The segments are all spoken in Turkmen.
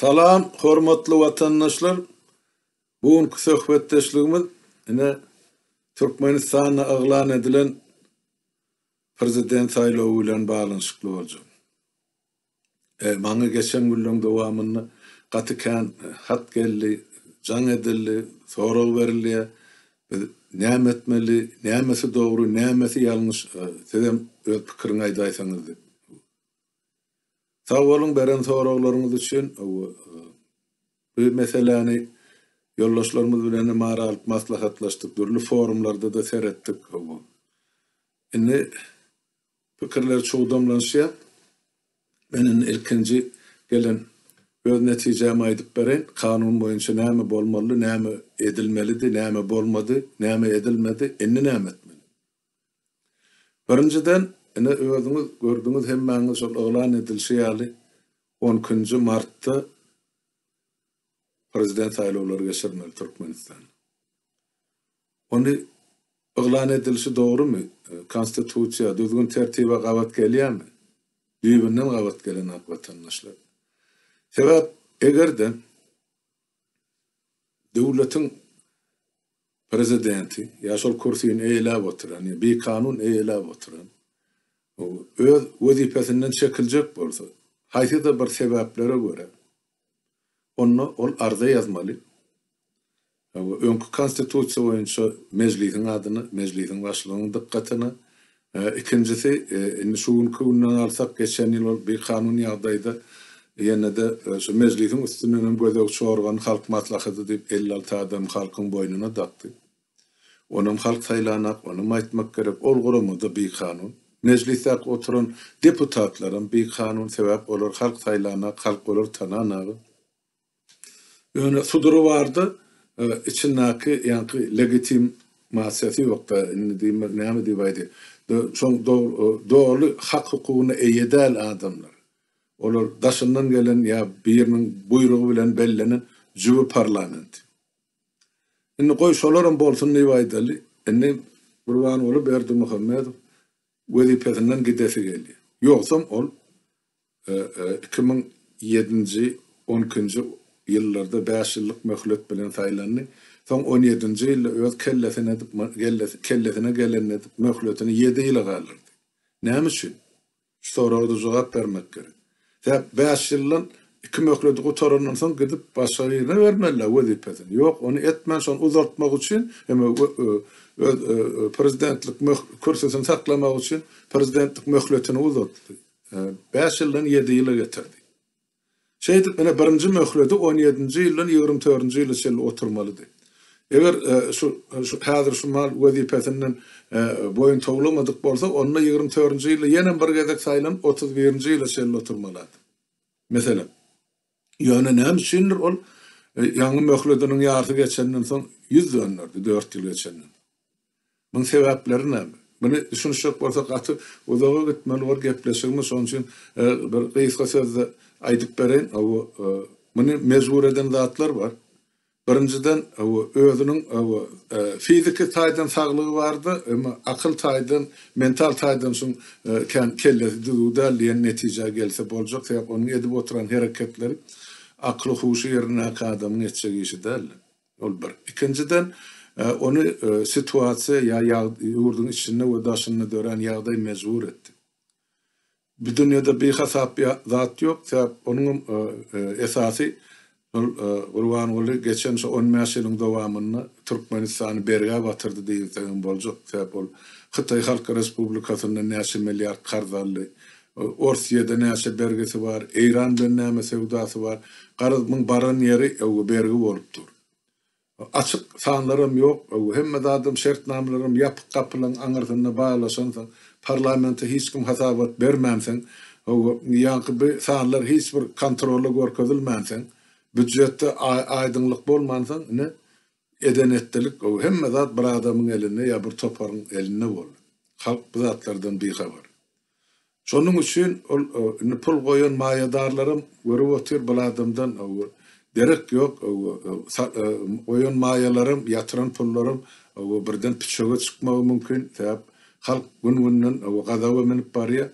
Salam, hormatly vatandaşlar. Bugünkü söhbetdeşligimiz ine Türkmenistan'a aglan edilen prezident saylowy bilen baglanyşykly boljak. Maňa geçen günlüň dowamyny gatykan hat geldi, jaň edildi, sorag berildi. Näme etmeli, nämesi dogry, nämesi ýalňyş, sizem öz pikiriňi aýdaýsaňyz dep. Sag bolun beren soraglaryňyz üçin bu meseleni yoldaşlarımız bilen mara alyp maslahatlaşdyk, türlü forumlarda da seretdik. Indi pikirler çoğdamlanşýar. Menen ilkinji gelen öz netijemi aýdyp bereň. Kanun boýunça näme bolmaly, näme edilmelidi, näme bolmady, näme edilmedi, indi näme etmeli. Birinciden ine özüňiz gördüňiz hemmäňiz şol oglan edilşi ýaly 10 martda prezident saýlawlary geçirilmeli Türkmenistan. Onu oglan edilşi dogrymy? Konstitusiýa düzgün tertibe gawat gelýärmi? Düýbünden gawat gelen vatandaşlar. Sebäp egerde döwletiň prezidenti ýa şol kursiýini eýläp oturan, bir kanun eýläp oturan, öz wezipesinden çekiljek bolsa, haýsy bir sebäplere göre onu ol arza yazmaly. Öňkü konstitusiýa boýunça mejlisiň adyny, mejlisiň başlygynyň dikkatyny, ikincisi indi şu günden alsak geçen ýyl bir kanun ýagdaýda ýene-de şu mejlisiň üstünden gözegçi organ halk maslahaty diýip 56 adam halkyň boýnuna dakdy. Onuň halk saýlanak, onu aýtmak gerek, ol guramada bir kanun. Mejlisde oturan deputatlaryň bir kanun sebäp olar halk saýlanak, halk olar tananak. Ýöne suduru bardy, içindäki ýanky legitim maslahaty ýokda, näme diýip aýdy. Şoň dogry hak hukugyny eýedäl adamlar. Olar daşyndan gelen ýa biriniň buyrugy bilen bellenen jübi parlament. Indi goý şolaryň bolsun diýip aýdaly. Indi Gurban oly Berdimuhammedow wezipesinden gidesi geldi. Yoksam ol 2007-nji 10-njy ýyllarda 5 ýyllyk möhlet bilen saýlandy. Soň 17-nji ýylda öz kellesine gelen edip möhletini 7 ýyla galdyrdy. Näme üçin? Soragda jogap bermek gerek. Täp 5 ýyldan 2 möhleti gutarandan soň gidip başga ýerine bermeli wezipesini. Ýok, onu etmän şonu uzatmak üçin hem prezidentlik kursysyn saklamak üçin prezidentlik möhletini uzatdy. 5 ýyldan 7 ýyla getirdi. Şeýdip mene birinji möhleti 17-nji ýyldan 24-nji ýyla şeýle oturmalydy. Eger şu häzir şu mal wezipesinden boyun toglamadyk bolsa, onda 24-nji ýylda ýene bir gezek saýlan 31-nji ýyla şeýle oturmalydy. Mesela ýöne näme üçindir ol ýangy möhletiniň ýarty geçenden soň 100 döndürdi 4 ýyl geçenden. Buň sebäpleri näme? Bunu düşünüşek bolsak gaty uzaga gitmeli bar gepleşigimiz şoň üçin bir gysga sözde aýdyp bereň. Muny mejbur eden zatlar bar. Birinciden özüniň fiziki taýdan saglygy bardy, ama akıl taýdan, mental taýdan şoň kellesi düzgün diýen netije gelse boljak. Sebäp onuň edip oturan hereketleri akly huşy ýerine adamyň etjek işi däl. Ol bir. Ikinciden onu situasiýa ýa ýurdun içinde we daşyny dören ýagdaý mejbur etdi. Bu dünýede bir hasap zat ýok. Sebäp onuň esasy Gurban oly geçen 15 ýylyň dowamyny Türkmenistany berge batyrdy diýilsen boljak. Sebäp ol Hytaý Halk Respublikasyna näçe milliard qarz aldy. Orsiýada näçe bergesi bar, Eýran bilen näme sewdasy bar. Qarzyň baran ýeri bergi bolupdyr. Açık sanlarım yok. Hemme adam şertnamlarım yapık kapılan aňyrsyna bağlasan parlamenta hiç kim hasabat bermänsen, ýanky sanlar hiç bir kontrolle görkezilmänsen, büdjetde aýdynlyk bolmansan, ne eden etdilik hemme zat bir adamyň elinde ýa bir toparyň elinde boldy. Halk bu zatlardan bir habar. Şonuň üçin pul goýan maýadarlarym görüp otur bu adamdan derek yok, oyun mayalarım, yatıran pullarım birden piçoga çıkmağı mümkün. Halk gün-günden gazaba minip barya,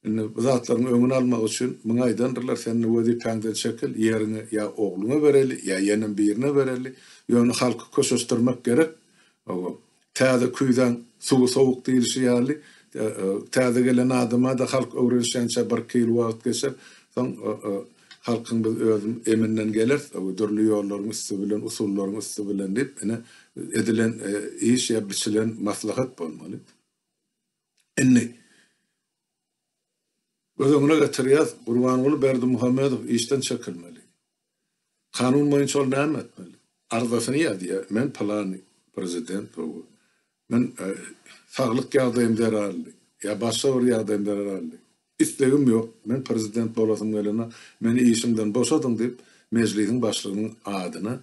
Indi zatlaryň öňüni almak üçin muňa aýdandyrlar sen wezipäňden çekil, ýerini ýa ogluňa bereli, ýa ýene birine bereli, ýöne halky köşeşdirmek gerek. Täze küýden suw sowuk diýilşi ýaly, täze gelen adama da halk öwrenşänçe bir kilo wagt geçer. Soň halkyň biz özüm eminden geler, dürli ýollaryň üstü bilen, usullaryň üstü bilen diýip edilen iş ýa biçilen maslahat bolmaly. Indi Özüňe getirýär, Gurbanoğlu Berdimuhammedow işden çekilmeli. Kanun boýunça ol näme etmeli? Arzasyny ýa-diýär, men palany prezident bolan. Men saglyk ýagdaýym derarly, ýa başga bir ýagdaýym derarly. İstegim ýok, men prezident bolasym gelene, meni işimden boşadyn diýip mejlisiň başlygynyň adyna,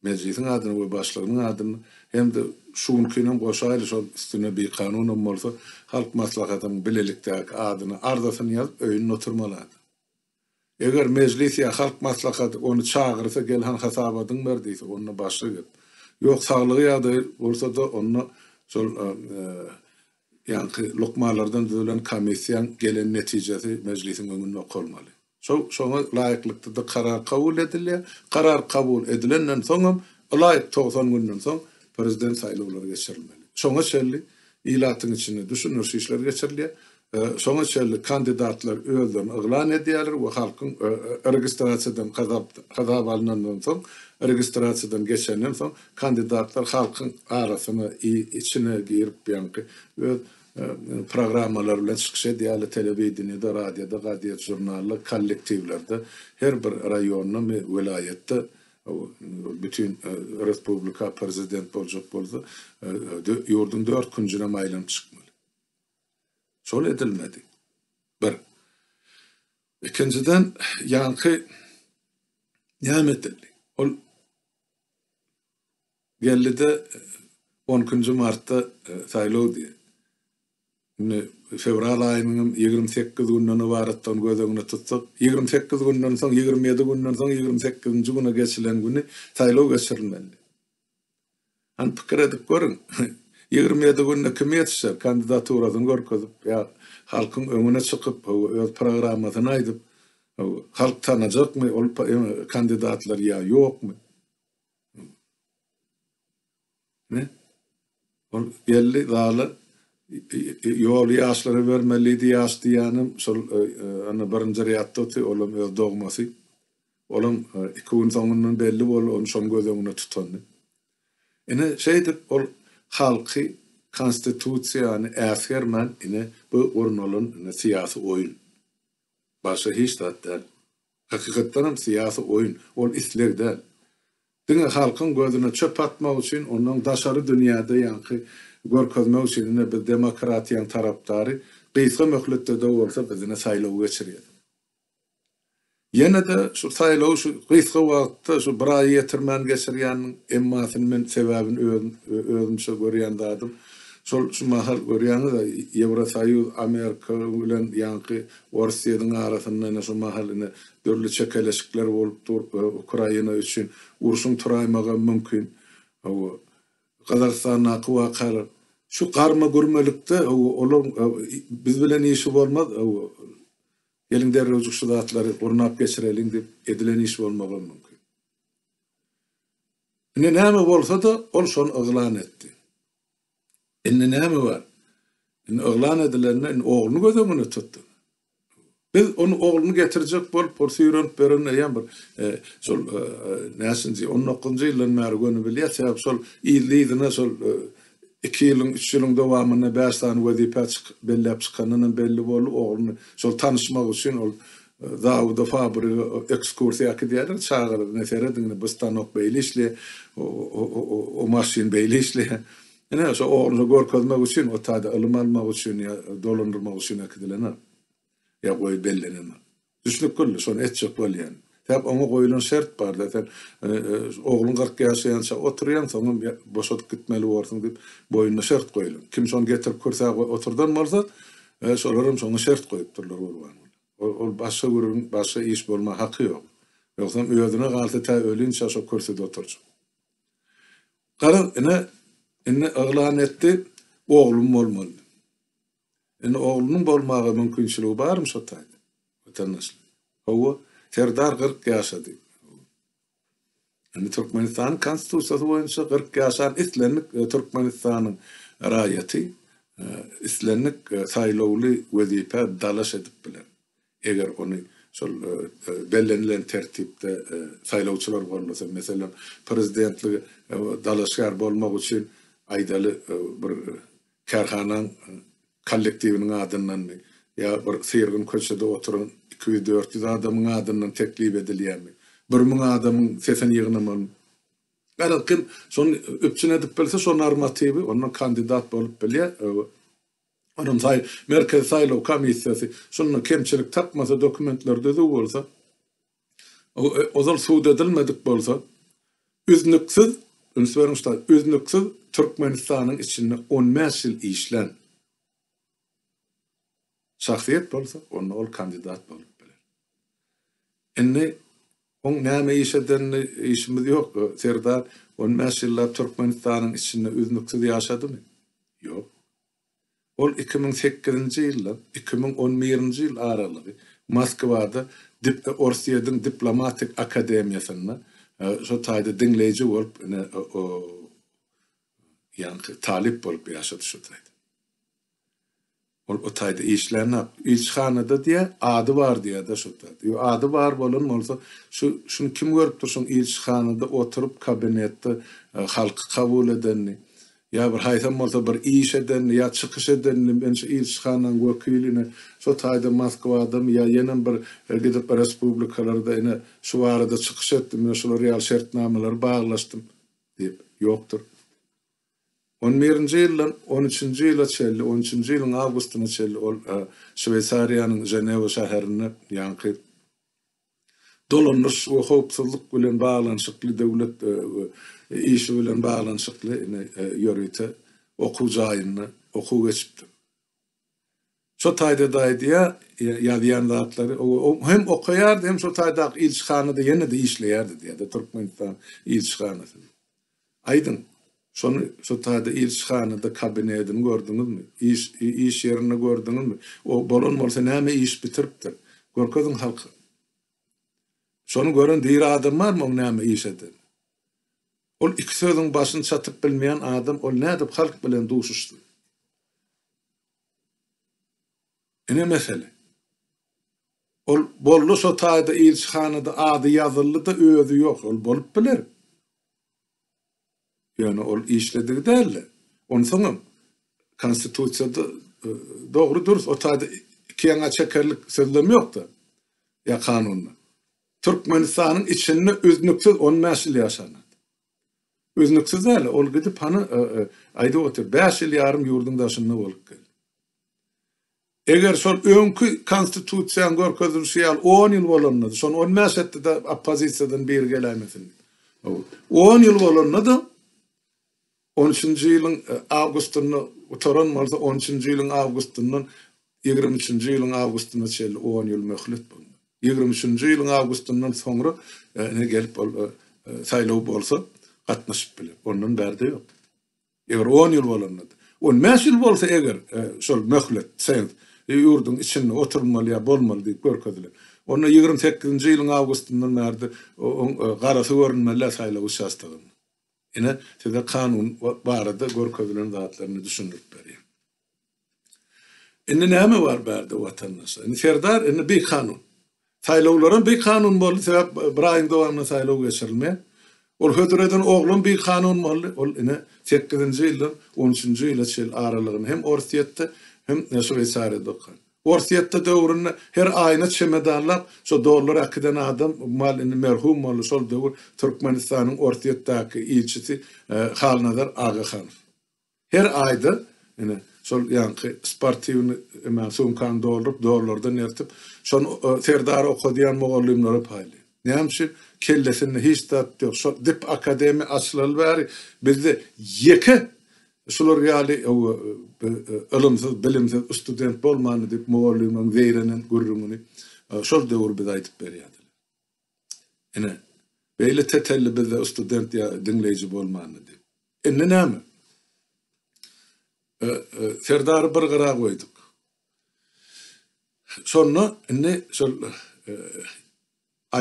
mejlisiň adyna we başlygynyň adyna hem de şuňkynyň goşaýly şol üstüne bir kanunum bolsa, halk maslahatynyň bilelikdäki adyny arzasyny ýazyp öýüne oturmaly. Eger mejlis ýa halk maslahaty onu çağırsa gel han hasabadyň ber diýse, onu başlyk. Ýok saglygy ýa-da bolsa da onu şol ýa-ni lokmalardan düzülen komissiýa gelen netijesi mejlisiň öňünde okulmaly. Şoňa laýyklykda da karar kabul edilýär. Karar kabul edilenden soňam laýyk 90 günden soň prezident saýlawlary geçirilmeli. Şoňa şerli ilatyň içinde düşünürsi işler geçirilýär. Şoňa şerli kandidatlar özlerini yglan edýärler we halkyň registrasiýadan gazap alynandan soň registrasiýadan geçenden soň kandidatlar halkyň arasyna içine girip ýa-ni öz programmalar bilen çykyş edýärler telewizionyada, radioda, gaziet, jurnalda, kollektivlerde, her bir raýonda we vilayetde bütün respublika prezident boljak bolsa, ýurdun 4 günjüne maýlan çykmaly. Şol edilmedi. Bir. İkinciden, ýa-ni näme edildi? Ol gellide 10 martda saýlaw diýer. Fevral aýynyň 28 günnüni baratdan gözüňe tutsak, 28 günden soň, 27 günden soň, 28-nji güne geçilen güni saýlaw geçirilmeli. Han pikir edip görüň. 27 günde kim ýetişer kandidaturasyny görkezip ýa halkyň öňüne çykyp öz programmasyny aýdyp halk tanajakmy ol kandidatlar ýa ýokmy? Ne? Ol belli zaly ýol ýaşlary bermeli diýýär diýänim şol ana birinji reýatda olam öz dogmasy. Olam 2 gün soňundan belli bol onu şol gözüňe tutany. Ene şeýdip ol halky konstitusiýany äsgermen ine bu ornalan siyasi oyun. Başa hiç da hakykatdan siyasi oyun ol islegde. Diňe halkyň gözüne çöp atmak üçin onuň daşary dünýäde ýa-ni görkezmek üçin bir demokratiýanyň tarapdary gysga möhletde de bolsa bizine saýlaw geçirýär. Ýene de şu saýlaw şu gysga wagtda şu bir aý ýetirmän geçirýän emmasyny men sebäbini özümçe görýändim. Şu mahal görýäňiz da Ýewrosoýuz, Amerika bilen ýa-ni Russiýanyň arasynda şu mahalyny dörli çekeleşikler bolup Ukraina üçin uruşyň turaýmagy mümkin. Gazarstana wakalar şu garma gürmelikde olar biz bilen işi bolmaz. Gelin derrejik şu zatlary urnap geçirelim dip edilen iş bolmagy mümkin. Näme bolsa da ol şonu yglan etdi. Indi näme bar? Indi yglan edilenler ogluny gözüňe tutdy. Biz onu ogluny getirjek bolup porsiýran beren ýa bir şol näsinji 19-njy ýylyň märgöni bilýär, sebäp şol ýylydyna şol 2 ýylyň 3 ýylyň dowamyna 5 tane wezipe belläp çykanyny belli bolup ogluny şol tanışmak üçin ol Zawda fabrika ekskursiýa gidýärler, çağırýar, näsere diňe bu stanok beýleşli, o maşin beýleşli. Ene şo ogluny görkezmek üçin, o taýda ilim almak üçin ýa dolandyrmak üçin edilenler. Ya goý belleneme. Düşnük kölle şonu etjek bolýan. Täp oňa goýulan şert bar da sen ogluň 40 ýaşaýança oturýan soňam boşatyp gitmeli bolsaň diýip boýuna şert goýulan. Kim şonu getirip körse oturdan bolsa, şolaram şonu şert goýup durlar bolýan. Ol başga görün, başga iş bolma haky ýok. Ýoksa özüne galty ta ölünçe şo körsede oturjak. Gara ene yglan etdi, oglum bolmaly. oğlunun bolmagy mümkinçiligi barmy şo taýda? Vatandaşlar. Hawa Serdar 40 ýaşady. Türkmenistan konstitusiýasy boýunça 40 ýaşan islenlik Türkmenistanyň raýaty islenlik saýlawly wezipe dalaş edip biler. Eger onu şol bellenilen tertipde saýlawçylar bolmasa, meselem prezidentligi dalaşgar bolmak üçin aýdaly bir karhanaň kollektiviniň adyndan ya bir syrgyn köçede oturan 200-400 adamyň adyndan teklip edilýärmi? 1000 adamyň sesen ýygnamam. Garakin şonu öpçün edip bilse şo normativi ondan kandidat bolup bilýär. Onun merkez saýlaw komissiýasy şonu kemçilik tapmasa dokumentlerde de bolsa o zal suud edilmedik bolsa üznüksiz üznüksiz Türkmenistanyň içinde 15 ýyl işlen şahsiýet bolsa onu ol kandidat bolup biler. Enne on näme işedenni işimiz ýok. Serdar 15 ýyllap Türkmenistanyň içinde üznüksiz ýaşadymy? Ýok. Ol 2008-nji ýyldan 2011-nji ýyl aralygy Moskwada Russiýanyň diplomatik akademiýasyna şo taýda dinleýiji bolup ýa-ni talip bolup ýaşady şo taýda. O taýda işlerini ilçhanada diye adı var diye de şo taýda. Adı var bolan bolsa şunu kim görüp dursun ilçhanada oturup kabinetde halky kabul edenni ya bir haýsam bolsa bir iş edenni ya çykyş edenni men şu ilçhanaň wekiline şo taýda Moskwada ya ýene bir gidip respublikalarda ene şu arada çykyş etdim şo real şertnameler baglaşdym diýip ýokdur. 11-nji ýyldan 13-nji ýyla çelli, 13-nji ýylyň awgustyna çelli ol Şweýsariýanyň Ženewa şäherine ýanky dolanýyş we howpsuzlyk bilen baglanşykly döwlet işi bilen baglanşykly ýörüte okuw jaýyna okuw geçipdi. Şo taýda daýdya ýazýan zatlary hem okuýardy hem şo taýda ilçhanada ýene de işleýärdi diýdi Türkmenistan ilçhanasy. Aýdyn şonu şo taýda ilçhanada kabinetini gördüňizmi? İş ýerini gördüňizmi? O bolan bolsa näme iş bitiripdir? Görkezin halky. Şonu gören diýir adam barmy näme iş eder? Ol iki sözüň başyny çatyp bilmeýän adam ol nädip halk bilen duşuşdy? Ene mesele. Ol bollu şo taýda ilçhanada ady ýazyldy da özü ýok, ol bolup biler. Yani ol işledi derler. Onun sonra konstitusiýada doğru dürüst o taýda iki ýaňa çekerlik sözlem ýok da. Ya kanunda. Türkmenistanyň içinde üznüksiz 15 ýyl ýaşanat. Üznüksiz däl, ol gidip hany aýda otur 5 ýyl ýarym ýurdun daşynda bolup geldi. Eger şol öňkü konstitusiýany görkezýär 10 ýyl bolandy. Şol 15 ýylda da oppozisiýadan bir gelämesin. 10 ýyl bolandy. 13-nji ýylyň awgustyny oturan bolsa 13-nji ýylyň awgustyndan 23-nji ýylyň awgustyna çelli 10 ýyl möhlet boldy. 23-nji ýylyň awgustyndan soňra ne gelip saýlaw bolsa gatnaşyp biler. Ondan bärde ýok. Eger 10 ýyl bolandy. 15 ýyl bolsa eger şol möhlet sen ýurdun içinde oturmaly ýa bolmaly diýip görkezdiler. Onu 28-nji ýylyň awgustyndan bärde garasy görünmeli saýlaw şaşdygy. Ine size kanun barada görkezdilen zatlaryny düşündirip berýär. Ine näme bar bärde watandaşlar? Ine Serdar ine bir kanun. Saýlawlaryň bir kanun boldy, sebäp bir aýyň dowamyna saýlaw geçirilme. Ol hödüreden oglum bir kanun boldy. Ol ine 8-nji ýyldan 13-nji ýyla çel aralygyny hem Orsiýetde hem Şweýsariýada okan. Orsiýetde döwründe her aýyna çemedanlap şo dollar akdan adam malini merhum boldy şol döwür Türkmenistanyň Orsiýetdäki ilçisi Halnazar Agahanow. Her aýda ine şol ýanky sportiwni sumkan dollardan ýertip şonu Serdar okudýan mogollimlere paýly. Näme kellesini hiç tat ýok. Şol dip akademi açylyl bäri bizde ýeke şular ýaly ilimsiz, bilimsiz student bolmany diýip mogollimyň weýrenen gurrumyny şol döwür biz aýdyp berýärdiler. Ene beýle tetelli bizde student ýa dinleýiji bolmany diýip. Enne näme? Serdar bir gyra goýduk. Sonra ne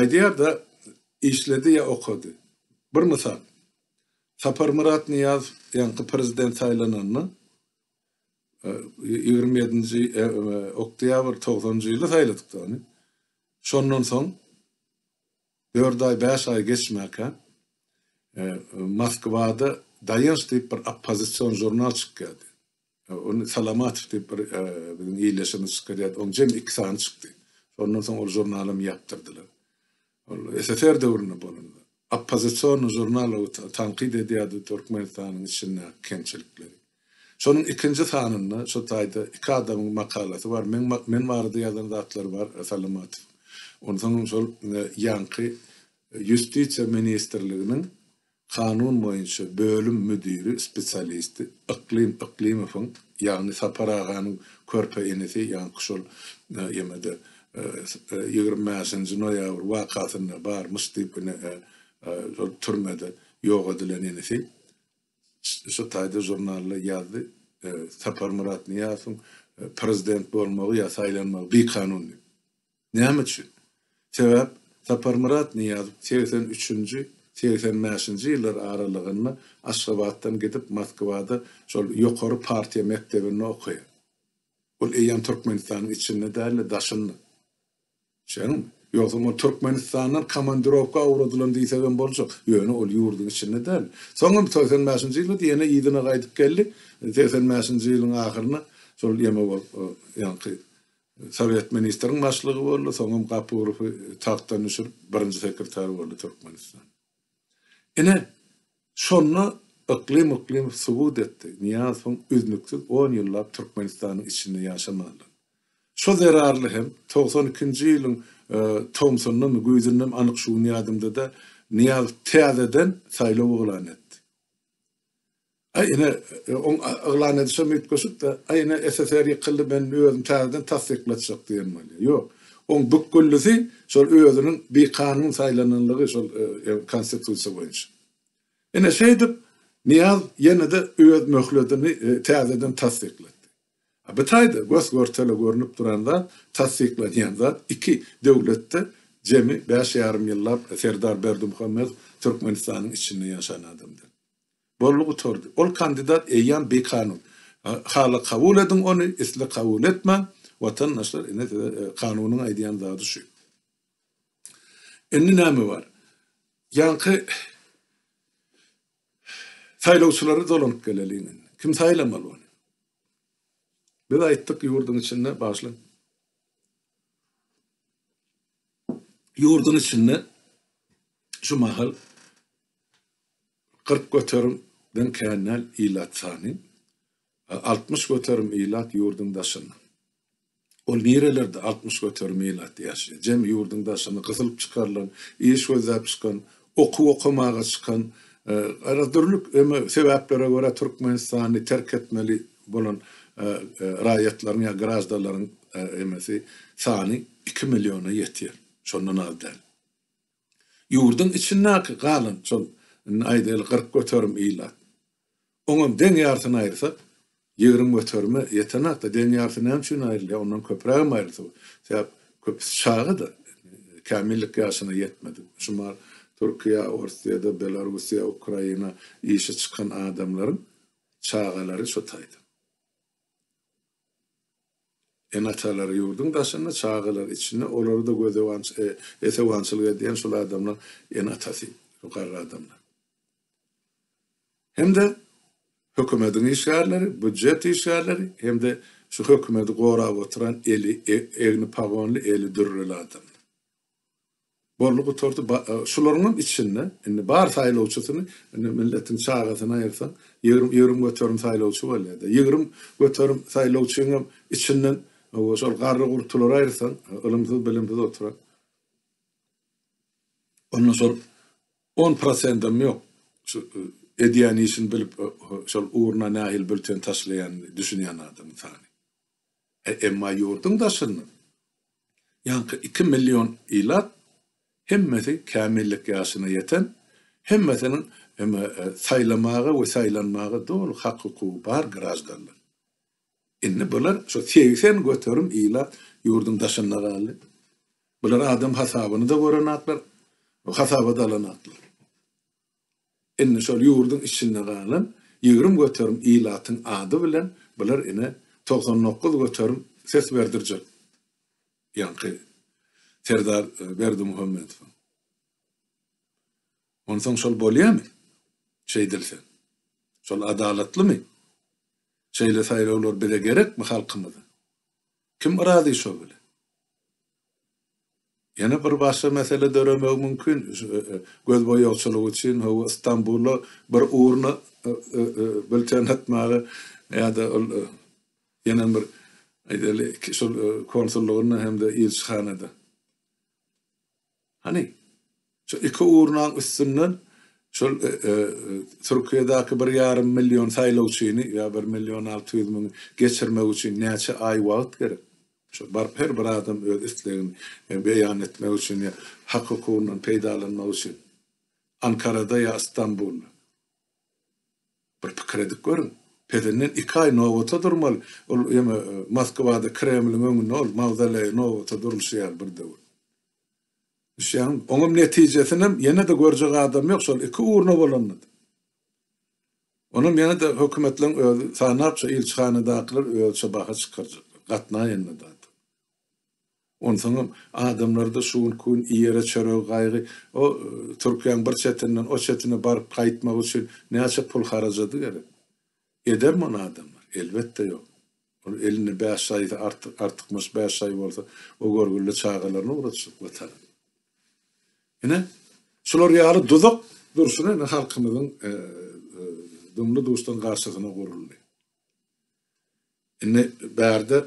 idea da işledi ya okudu. Bir misal. Sapar Murat Niyaz yankı prezident saylananını 27. oktyabr 90-njy ýyly sayladyk da onu. Şondan soň 4 ay 5 ay geçmäkä Moskwada Dayanç diýip bir oppozisiýon jurnal çykdy. Onu Salamatov diýip bir bizim ýyleşimi çykýar. Oň jem 2 sany çykdy. Ondan soň ol jurnalym ýaptyrdylar. Ol SSR döwründe bolundy. Oppozisiýon jurnaly tanqid edýärdi Türkmenistanyň içinde kemçilikleri. Şonun ikinci sanında şu taýda 2 adamyň makalasy var. Men bardy ýazan zatlar var Salamatov. Ondan şol ýanky Justitsiýa ministrliginiň kanun boýunça bölüm müdiri, spesialisti Iqlimowyň, ýagny Sapar aganyň körpe enesi ýanky şol ýemede 25-nji noýabr wakatyna barmyş diýip türmede ýok edilen enesi şu taýda jurnalda ýazdy. Sapar Murat Niyazowyň prezident bolmagy ýa saýlanmagy bir kanun. Näme üçin? Sebäp Sapar Murat Niyazow 83-nji 85-nji ýyllar aralygyny Aşgabatdan gidip Moskwada şol ýokary partiýa mektebinde okuýar. Ol eýan Türkmenistanyň içinde däl daşyndy. Şeň ýogsa Türkmenistanyň komandirovka uğradylan diýsegem bolsak, ýöne ol ýurdun içinde däl. Soňra 85-nji ýylda ýene ýygyna gaýdyp geldi. 85-nji ýylyň ahyryna şol ýeme bol ýanky Sovet ministriniň başlygy boldy, soňra Gapurow tahtdan düşürip birinji sekreter boldy Türkmenistan. Ene şonu iklim subut etdi. Niyazowyň üznüksiz 10 ýyllap Türkmenistanyň içinde ýaşamaly. Şo zerarly hem 92-nji ýylyň Thomsonyň güýzünden anyk şu ýadymda da Niyaz täzeden saýlaw oglan etdi. Ene on oglan edişe mütkeşip da ene SSR ýykyldy ben özüm täzeden tasdiklatjak diýenmeli. Ýok. On bukkullysy şol özüniň bir kanun saýlananlygy şol konstitusiýa boýunça. Ene şeýdip Niyaz ýene de öz möhletini täzeden tasdiklatdy. Bu taýda göz görtele görünüp duranda tasdiklanýan zat iki döwletde jemi 5,5 ýyllap Serdar Berdimuhammedow Türkmenistanyň içinde ýaşan adamdy. Bollugy tordy. Ol kandidat eýan bir kanun. Hala kabul edin onu, isle kabul etme. Vatandaşlar kanunyň aýdýan zady şu. Indi näme bar? Ýanky saýlawçylary dolanyp geleliň. Kim saýlamaly onu? Biz aýtdyk ýurdun içinde başlan. Ýurdun içinde şu mahal 40 göterimden känel ilat sany, 60 göterim ilat ýurdun daşyna. Ol nerelerde 60 göterim ilat ýaşaýar. Jem ýurdun daşyna gysylyp çykarlan, iş gözläp çykan, okumaga çykan, aradyrlyk sebäplere görä Türkmenistany terk etmeli bolan raýatlaryň ýa grajdalaryň emesi sany 2 milliona ýetýär. Şondan aldal. Ýurdun içinde galan şol aýdyl 40 göterim ilat. Oňam deň ýartyny aýyrsak 20 göterime ýetenak da deň ýartyny hem üçin aýrylýar, ondan köprägem aýrylsa. Sebäp köp çağı da kamillik ýaşyna ýetmedi. Şumar Türkiýe, Orsiýada, Belarusiýa, Ukraina işe çykan adamlaryň çağalary şu taýda. Enatalary ýurdun daşyna çağalar içinde olary da esewançylyk edýän şol adamlar enatasy, ýokary adamlar. Hem de hökümetiň işgärleri, budjet işgärleri, hem de şu hökümeti gorap oturan egni pagonly, eli dürreli adam. Borlugu tortu şularyň içinde, indi bar saýlawçysyny, milletiň çağasyna aýyrsan, 20 göterim saýlawçy bolýar. 20 göterim saýlawçynyň içinden o şol garry gurtulary aýyrsan, ilmsiz bilimsiz oturan. Ondan soň 10%-im ýok. Şu edýän işin bilip şol uğruna nähil bülten taşlayan, düşünýän adam sany. Emma ýurdun daşyny. Ýanky 2 milyon ilat hemmeti kamillik ýaşyna ýeten, hemmesiniň saýlamagy we saýlanmagy dol hak hukuky bar grajdanlar. Inni bular şu 80 götürüm ila yurdun daşına galy. Bular adam hasabını da görenatlar. O hasaba da alanatlar. Inni şol yurdun içinde galan 20 götürüm ilatın adı bilen bular ine 99 götürüm ses verdirjek. Yankı Serdar Berdi Muhammed. Ondan şol bolýarmy? Şeýdilse. Şol adalatly mi? Şeýle saýlawlar bile gerekmi halkymyza? Kim razy şo bile? Yana bir başga mesele döremek mümkin. Göz boýagçylyk üçin hawa İstanbul'a bir uğruna bülten etmäge ýa-da yana bir aýdaly şol konsullugyna hem de elçihanada. Hani şu iki uğrunun üstünden şol Türkiye'deki 1,5 milyon saýlawçyny ýa 1.600.000 geçirmek üçin näçe ay wagt gerek? Şu her bir adam öz islegini beýan etmek üçin ýa hak hukukundan peýdalanmak üçin Ankara'da ýa İstanbul'da bir pikir edip görün. Pedenden 2 ay nowata durmaly. Ol Moskwada Kremlin öňünde ol mawzaley nowata durulýar bir döwür. Şäň oňum netijesini ýene de görjek adam ýok, şol 2 uğruna bolandy. Onum ýene de hökümetleň özü sanapça elçihanadakylar ölçe baha çykarjak. Gatnaýyny da. Onsoňam adamlarda şuun kun ýere çörek gaýgy o Türkiýanyň bir çetinden o çetine baryp gaýtmak üçin näçe pul harajady gerek. Edermi onu adamlar? Elbette ýok. Onu elini 5 ay artykmyş 5 ay bolsa o görgülle çağalaryny uğratjak watan. Ine şolar ýaly duzak durşuny halkymyzyň dümli dostun garşysyna guruldy. Ine bärde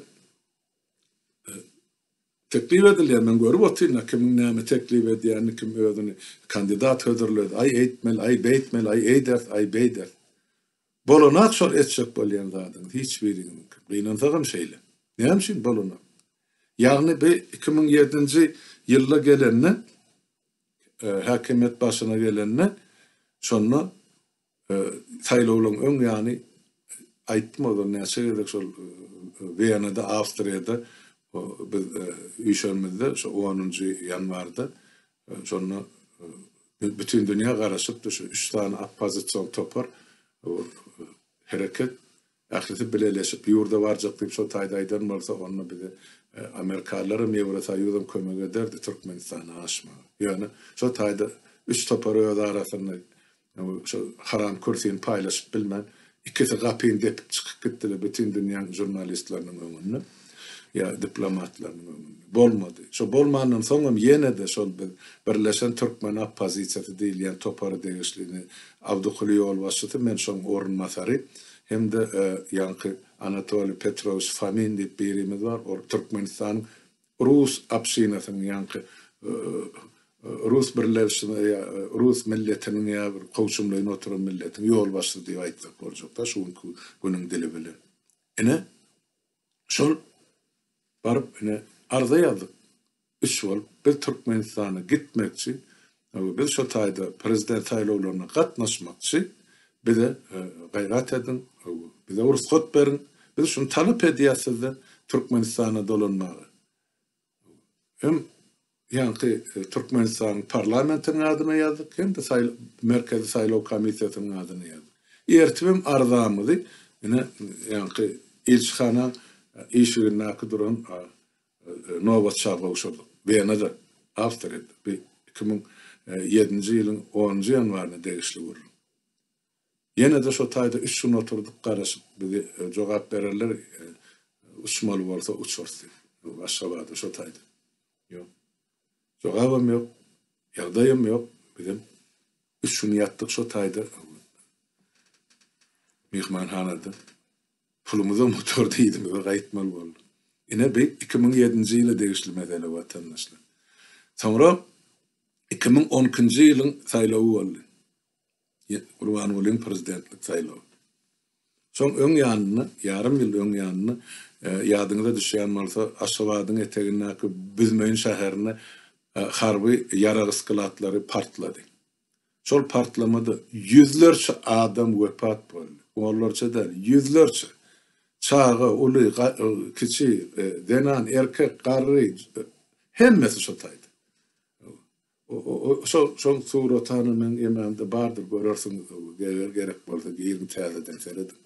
teklif edilýär, men görüp oturýan kimin näme teklif edýärni, kim özüni kandidat hödürledi. Ay eýtmeli, ay beýtmeli, ay eýder, ay beýder. Bolanak şol etjek bolýan zadyň hiç birini mümkin. Gynansagyň şeýle. Näme üçin bolanak? Ýagny 2007-nji ýylda gelenne hakimiyet başına gelenne şonu saýlawlaryň öň ýany aýtdym o näçe gerek şol Viyana'da, Awstriýada biz ýüşermizde şu 10-njy ýanwarda şonu bütün dünýä garaşyp şu 3 tane oppozisiýon topar hereket ahireti bileleşip ýurda barjak diýip şo taýdaýdan bolsa onu bize Amerikalılarım Ýewrosaýyzym kömek ederdi Türkmenistana aşma. Yani şo taýda 3 topar öýde arasynda şo haram kursyny paýlaşyp bilmän ikisi gapyny depip çykyp gitdiler bütün dünýäň jurnalistlarynyň öňünde. Ya diplomatlaryň öňünde. Bolmady. Şo bolmanyň soňam ýene de şol birleşen Türkmen oppozisiýasy diýilýän topary degişligi Abdukuly ýolbaşçysy men şoň orunmasary hem de yankı Anatoly Petrovich Fomin diýip birimiz bar. O Türkmenistan Rus apşinasynyň yankı Rus birleşmesi Rus milletiniň ýa bir gowşumlygyny oturan milletiň ýolbaşçysy diýip aýtsak boljakda şu günüň dili bilen. Ene şol barıp ene arza ýazdyk. Üç bol bir Türkmenistana gitmekçi, biz şo taýda prezident saýlawlaryna gatnaşmakçy, bize gaýrat edin, bize ruhsat berin, biz şunu talap edýäsizde Türkmenistana dolanmagy. Hem ýa-ni Türkmenistan parlamentiniň adyna ýazdyk, hem de merkezi saýlaw komisiýasynyň adyna ýazdyk. Ertibim arzamyzy, ene ýa-ni elçihana işigindäki duran nowat çağrışdy. Viyana'da, Awstriýada 2007-nji ýylyň 10-njy ýanwaryna degişli boldy. Ýene de şo taýda 3 gün oturduk garaşyp bizi jogap bererler uçmaly bolsa uçursy. Aşgabatda şo taýda. Ýok. Jogabym ýok, ýagdaýym ýok. Bizim 3 gün ýatdyk şo taýda. Mehmanhanada. Pulumuza motor diýdim, gaýtmaly boldy. Ine 2007-nji ýylda degişli mesele watandaşlar. Sonra 2010-njy ýylyň saýlawy boldy. Gurban Ulyň prezidentlik saýlawy. Soň öň ýanyny, ýarym ýyl öň ýanyny ýadyňyza düşýän bolsa Aşgabatyň etegindäki Büzmeýin şäherine harby ýara gyskylatlary partlady. Şol partlamada yüzlerçe adam wepat boldy. Onlarça da yüzlerçe. çağı, ulu, kiçi, denan, erkek, garry, hemmesi şotaydı. Şol suratany men emende bardyr, görersiň gerek bolsa 20 täzeden seredim.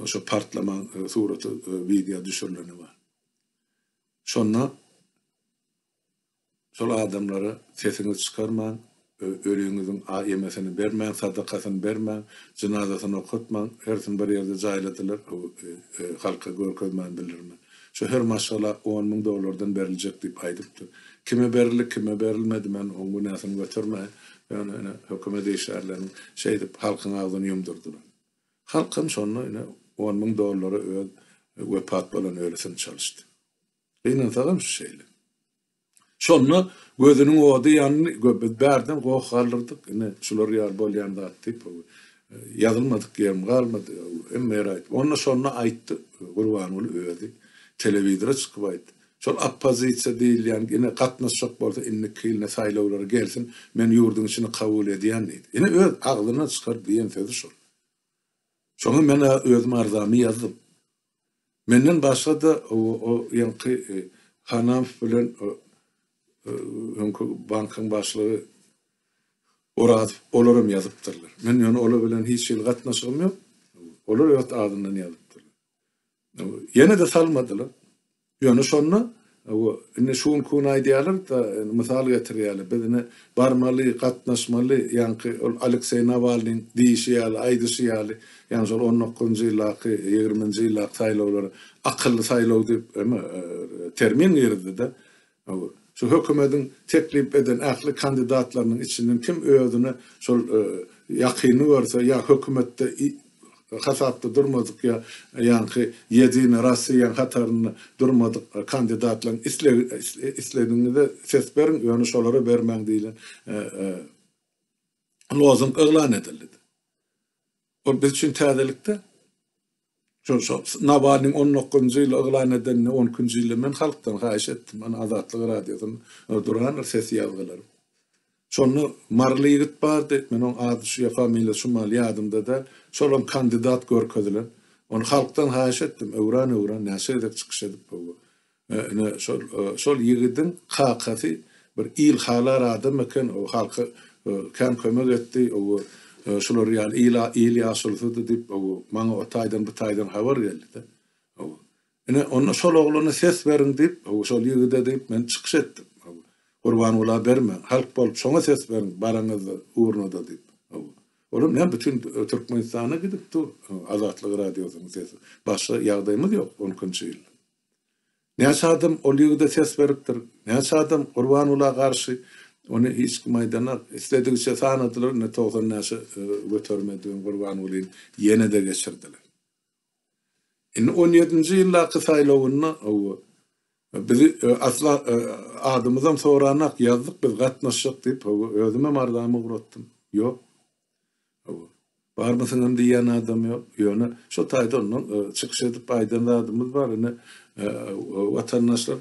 Şo partlaman suraty video düşürüleni var. Şonna şol adamlara sesini çıkarman, ölüňiziň yemesini bermän, sadakasyny bermän, cenazasyny okutman, hersin bir ýerde jaýladylar, halka görkezmän bildirme. Şo her maşala $10.000 beriljek diýip aýdypdy. Kime berilip, kime berilmedi, men oň günasyny götürme. Yani hökümet işlerlerini diýip halkyň agzyny ýumdurdylar. Halkym şonu $10.000 öz wepat bolan ölüsini çalışdy. Beýnensagam şu şeýle. Şonu gözünün oğdu ýanyny berdim, goýgalyrdyk. Şular ýar bolýanda atyp, ýazylmadyk ýerim galmady. Emmerait. Onu şonu aýtdy, Gurbanyl öýdi. Telewizora çykyp aýtdy. Şol oppozisiýa diýil, ýani ine gatnaşjak bolsa inni kilne saýlawlara gelsin, men ýurduň içini kabul edýän diýdi. Ine öz aglyna çykar diýen sözi şol. Şoňa men özüm arzamy ýazdym. Menden başga da o ýanky Hanam bilen bankyň başlygy Orad olaram ýazypdyrlar. Men ýöne olar bilen hiç ýyl gatnaşygym ýok. Olar öýt adyndan ýazypdyrlar. Ýene de salmadylar. Ýöne şonu ine şuň kun aýdýarlar da mysal getirýärler. Bizne barmaly, gatnaşmaly, ýanky Aleksey Navalnyň diýişýärli, aýdyşýärli, ýani şol 19-njy ýylaky, 20-nji ýylaky saýlawlary akylly saýlaw diýip termin girdi de. Şu hökümetiň teklip eden ähli kandidatlarynyň içinden kim özüne şol ýakyny görse, ýa hökümetde hasatda durmadyk, ýa-ni ýedini Russiýa hataryny durmadyk kandidatlaryň islediginde ses berin, ýöne şolara bermäň diýilen lozum eglan edildi. O biz üçin täzelikde şu Navalnyň 19-njy ýyl eglan edenini 10-njy ýyl men halkdan gaýş etdim. Ana Azatlyk radiosyny duran ses ýazgylary. Şonu marly ýigit bardy, men oň ady şu familiýa şumal ýadymda da, şolum kandidat görkezdiler. Onu halkdan gaýş etdim, öwran näse edip çykyş edip bu. Şol ýigidin kakasy bir ilhalar adam eken, o halky kam kömek etdi, o şular ýaly ýaşuldy diýip, o maňa o taýdan bu taýdan habar geldi. Onu şol ogluny ses berin diýip, o şol ýigide diýip men çykyş etdim. Gurbanyla berme, halk bolup şoňa ses berin, baranyňyzy uğruna da diýip. Olam men bütün Türkmenistana gidip dur, Azatlyk radiosynyň sesi. Başga ýagdaýymyz ýok 10-njy ýyl. Näçe adam ol ýigide ses beripdir, näçe adam Gurbanyla garşy onu hiç maydana istedikçe sanadylar, ne toğdan näçe götürmediň Gurbanyly ýene de geçirdiler. 17-nji ýyllaky saýlawyna biz asla adymyzdan soranak ýazdyk, biz gatnaşyk diýip özüme mardamy guratdym. Ýok. Barmasyňam diýen adam ýok. Ýöne şo taýdan çykyş edip aýdan adamymyz bar. Watandaşlar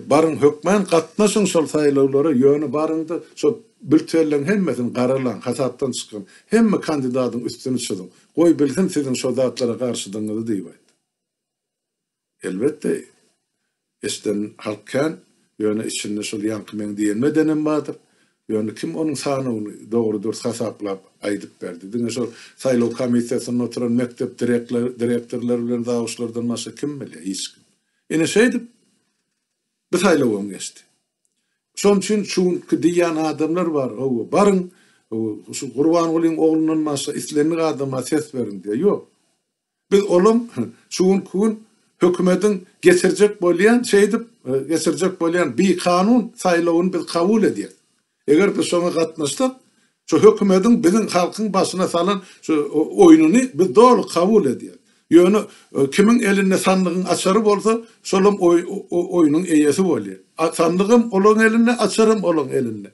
barın hökmen gatnaşyň şol saýlawlara, ýöne barynda şo bültelen hemmesini garalan, hasatdan çykan hemme kandidatyň üstüne çykyp, goý bilsin siziň şo zatlara garşydyňyzy diýip aýtdy. Elbetde esten halkkan ýöne içinde şol ýankymen diýilmedenem bardyr. Ýöne kim onuň sanyny dogry dürüst hasaplap aýdyp berdi. Diňe şol saýlaw komissiýasyna oturan mektep direktorlary bilen dagşlardan başga kim bilýär? Hiç kim. Ene şeýdip bir saýlawam geçdi. Şoň üçin şu diýen adamlar bar. Barın şu Gurbanyň oglunyň başga islenlik adama ses berin diýär. Ýok. Biz olum şuň kun hökümetiň geçirjek bolýan geçirjek bolýan bir kanun saýlawyny biz kabul edýär. Eger biz şoňa gatnaşdyk, şu hökümetiň biziň halkyň başyna salan şu oýunyny biz dogry kabul edýär. Ýöne kimin elinde sandygyň açary bolsa, şolum oýunyň eýesi bolýar. Sandygym olaň elinde, açarym olaň elinde.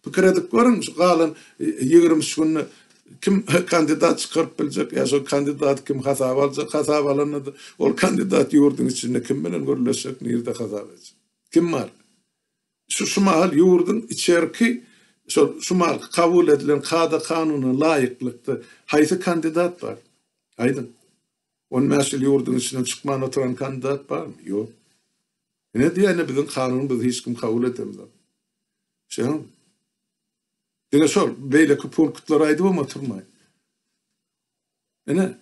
Pikir edip görüň, şu galan 20 günni kim kandidat çykaryp biljek, ýa şo kandidat kim hasap aljak, hasap alanydy. Ol kandidat ýurduň içinde kim bilen görleşek, nerede hasap edecek? Kim bar? Şu mal ýurduň içerki şu mal kabul edilen kada kanunyna laýyklykda haýsy kandidat bar? Aýdyn. On mesul yurdun içinden çıkman oturan kandidat var mı? Yok. Ne diye bizim kanun biz hiç kim kabul etmez. Şey mi? Dine sor, beyle punktlar aydı mı oturmayın. Ne?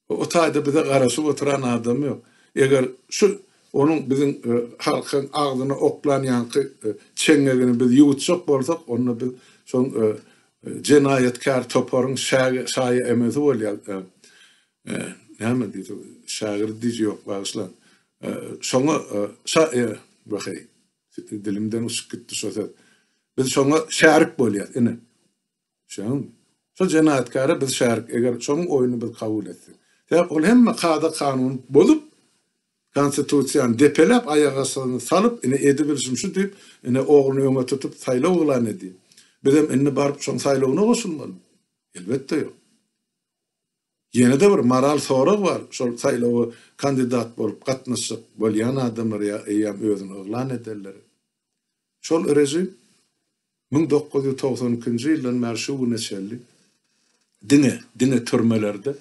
O tayda bize karşı oturan adam yok. Eğer şu onun bizim halkın ağzına oklan yankı çengegini biz yutsak bolsak onu biz son cenayetkar toparın şayı emezi oluyor. Ne mi dedi? Şair dizi yok bağışlan. Sonra bakayım dilimden uçup gitti sözler. Biz sonra şarik boluyor. Ne? Şun. Şu cenayetkarı biz şarik. Eğer şunun oyunu biz kabul ettik. Tabi ol hemme kada kanun bolup konstitusiyan depelep ayağısını salıp ine edebilsin şu deyip ine oğlunu öňe tutup sayla oğlan edi. Bizim ine barıp şoň saylawına goşulmaly. Elbette yok. Yine de bir moral sorak var. Şol saylawy kandidat bolup gatnaşyp bolýan adamlar ýa özüni oglan ederler. Şol rejim 1992-nji ýyldan merşu neçeli dine türmelerde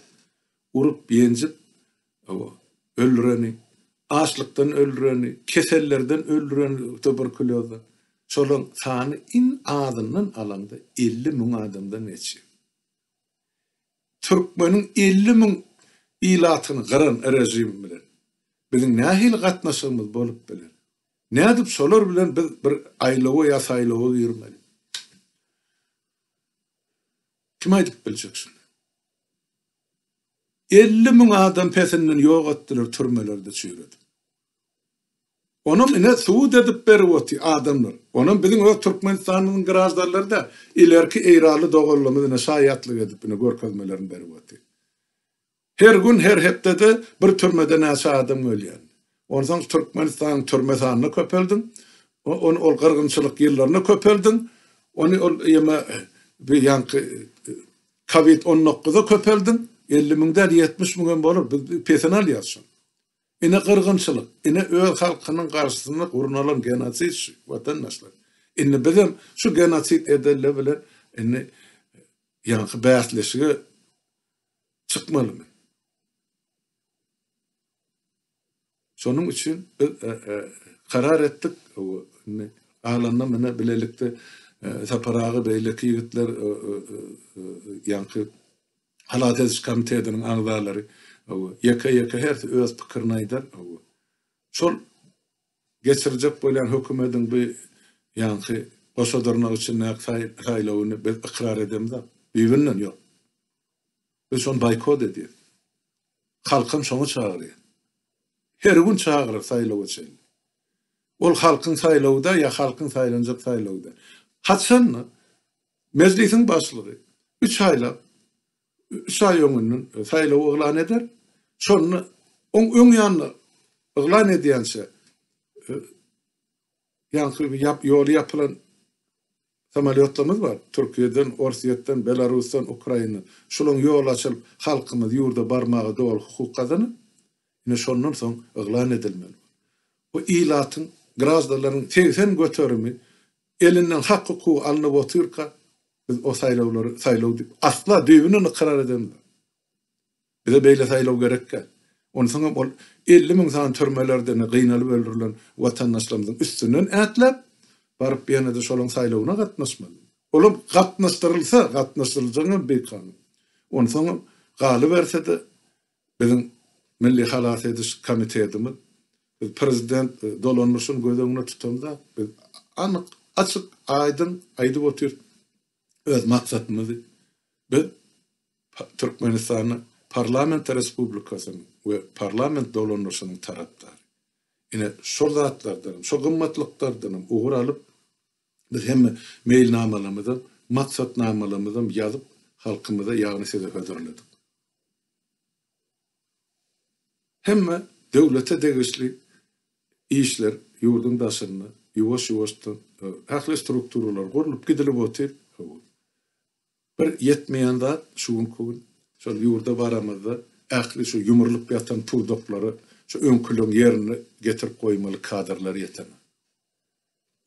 urup ýenjip öldüreni, açlıktan öldüreni, kesellerden öldüreni tuberkulozda. Şolun sany in adından alanda 50.000 adamdan neçe. Türkmenin 50.000 ilatyny garan rejim bilen. Bizim nähil gatnaşygymyz bolup bilen. Nädip şolar bilen biz bir aýlawy ýa saýlawy ýürmeli. Kim aýdyp biljeksin? 50.000 adam pesinden ýok etdiler türmelerde çüýredi. Onun ine suud edip berýärdi adamlar. Onun bizim o Türkmenistanyň garażdarlarda ilerki eýraly dogallamyny şaýatlyk edip ine görkezmelerini berýärdi. Her gün her hepdede bir türmede näçe adam ölýär. Ondan Türkmenistan türmesanyny köpeldin. Onu ol gyrgynçylyk ýyllaryny köpeldin. Onu ol ýema bir ýanky Covid-19'da köpeldin. 50.000'den 70.000 bolup pesenal ýaşan. Ine gyrgynçylyk, ine öz halkynyň garşysyna gurunalan genosit watandaşlar. Ine bizim şu genosit edenler bilen ine ýanky bäsleşige çykmaly. Şonuň üçin karar etdik. Alanda mene bilelikde saparağı beyleki ýigitler ýanky Halat ediş komitetiniň agzalary ýeke her öz pikirini aýdar. Şol geçirecek bolýan hökümetiň bir ýanky oşadyrnak üçin saýlawyny biz ikrar edemiz. Birbirinden ýok. Biz şonu boykot edýär. Halkym şonu çagyrýar. Her gün çağırır saylaw üçin. Ol halkyň saýlawda ýa halkyň saýlanjak saýlawda. Haçanny meclisiň başlygy 3 aýla şaýoňyň saýlawy oglan eder. Şonu öň ýanyna oglan edýänse ýol ýapylan samolyotlarymyz bar. Türkiýeden, Orsiýetden, Belarusdan, Ukraina. Şolaň ýol açylyp halkymyz ýurda barmagy dogry hukuk kazanyp ine şondan soň oglan edilmeli. Bu ilatyň garażdarlaryň tegsen göterimi elinden hak hukuky alnyp oturka biz o saýlaw dip asla düýbüni karar edemiz. Bize beýle saýlaw gerekkä. Onu soň ol 50.000 san türmelerden gıynalyp öldürilen watandaşlarymyzyň üstünden ätlep baryp ýene-de şolaň saýlawyna gatnaşmaly. Olam gatnaşdyryljagyň bir kanun. Onu soň galy berse-de bizim Milli Halat ediş komitetimiz prezident dolanmışyň gözüňe tutamda biz anyk açyk aýdyn aýdyp otur öz maksatymyzy biz Türkmenistanyň parlament respublikasynyň we parlament dolanmışynyň tarapdary. Ine şol zatlardan, şol gymmatlyklardan ugur alyp biz hemme mailnamalymyzdan, maksatnamalymyzdan ýazyp halkymyza ýagny sede hödürledik. Hemme döwlete degişli işler ýurdun daşyny ýuwaş-ýuwaşdan ähli strukturalar gurulyp gidilip otur. Bir yetmeýän zat şuň gün şol ýurda baramyzda ähli şu ýumurlyp ýatan puwdoklary şu öňküliň ýerini getirip goýmaly kadrlar ýeten.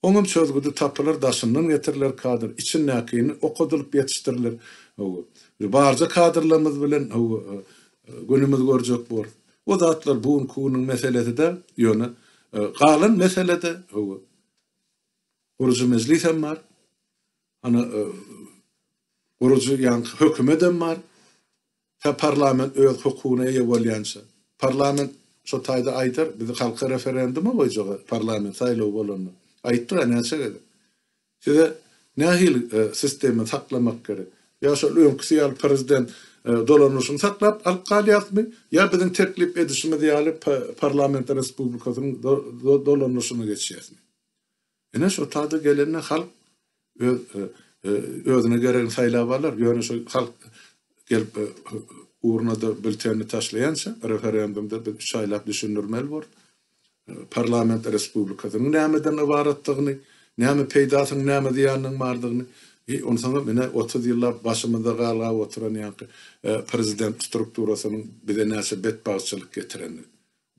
Oňam çözgüde tapylar daşyndan getiriler kadr, içindäkini okudylyp ýetişdiriler. Barja kadrlarymyz bilen günümüz görjek bor. O zatlar bugun kunyň meselesi de ýöne galan meselede guruju meclis hem bar. Ana guruju ýa-ni hökümet hem bar. Ta parlament öz hukugyna eýe bolýança. Parlament şo taýda aýdar, bizi halka referenduma goýjagy parlament saýlaw bolany. Aýtdyr näçe gede. Size nähil sistemi saklamak gerek. Ya şo öňküsýal prezident dolanışyny saklap alqalyapmy? Ya biziň teklip edişimizi ýaly parlament respublikasynyň dolanışyny geçýärmi? Ene şo taýda gelende halk özüne gerekli saýlap alar. Ýöne şo halk gelip urnada bülteni taşlayansa referendumda bir saýlap düşünürmeli bor. Parlament respublikasynyň nämeden ibaratdygyny, näme peýdasyň näme diýanyň bardygyny, onu sana mene 30 ýyllar başymyzda galga oturan ýa-ni prezident strukturasynyň bize näçe betbaşçylyk getireni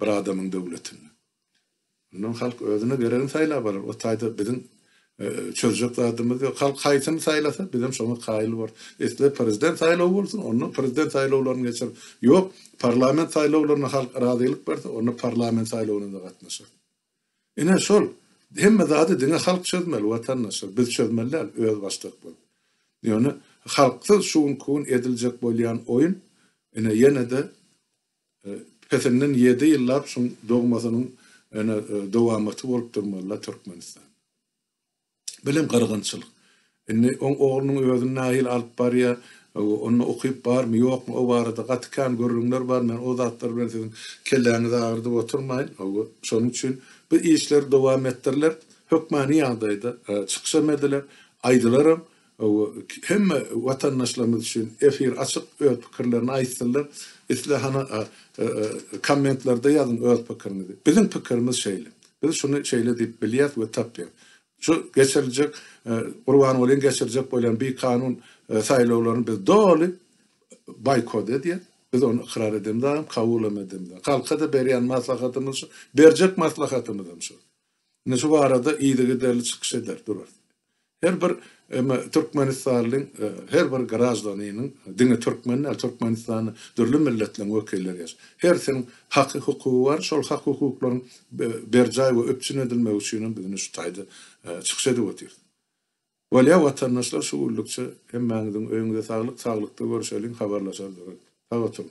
bir adamyň döwletini. Ondan halk özüne gerekli saýlap alar. O taýda biziň çözecek adımız yok. Halk haýsyny saýlasa, bizim şoňa gaýly bor. Esle prezident saýlawy bolsun, onu prezident saýlawlaryny geçer. Yok, parlament saýlawlaryna halk razylyk berse, onu parlament saýlawyna gatnaşar. Ene şol hemme zady diňe halk çözmeli, watandaşlar, biz çözmeliler, öz başlyk bol. Ýöne halkda şuň kun ediljek bolýan oýun, ene ýene de pesenden 7 ýyllar şuň dogmasynyň ene dowamaty bolup durmaly Türkmenistan. Bilim gargynçylyk. Indi oğlunyň özüne nähil alyp barýar, onu okyp barmy, ýokmy, o barada gatkan görüňler bar, men o zatlar bilen siziň kelläňizi agyrdyp oturmaýyn. Şonuň üçin bu işler dowam etdirler. Hökmani ýagdaýda çykşamadylar, aýdylaram. Hemme watandaşlarymyz üçin efir açyk öz pikirlerini aýtdylar. Isle hana kommentlarda ýazyn öz pikirini. Biziň pikirimiz şeýle. Biz şunu şeýle diýip bilýär we tapýar. Şu geçirilecek, Qurban Bolyn geçirecek bolan bir kanun saýlawlaryny biz doly boykot edýär. Biz onu ikrar edemem, kabul edemem. Halka da berýän maslahatymyz şu, berjek maslahatymyz şu. Ne şu arada iýdigi derli çykyş eder durar. Her bir Türkmenistanlyň her bir garajlanynyň diňe Türkmenistany dürli milletlerin wekilleri ýaş. Her seniň haky hukugy bar, şol hak hukuklaryň berjaý we öpçün edilmegi üçin biziň şu taýda çykyş edip otyr. Walya watandaşlar şu ullukça hemmäňiziň öňünde saglyk, saglyklykda görüşelim, habarlaşalım. Sag oturun.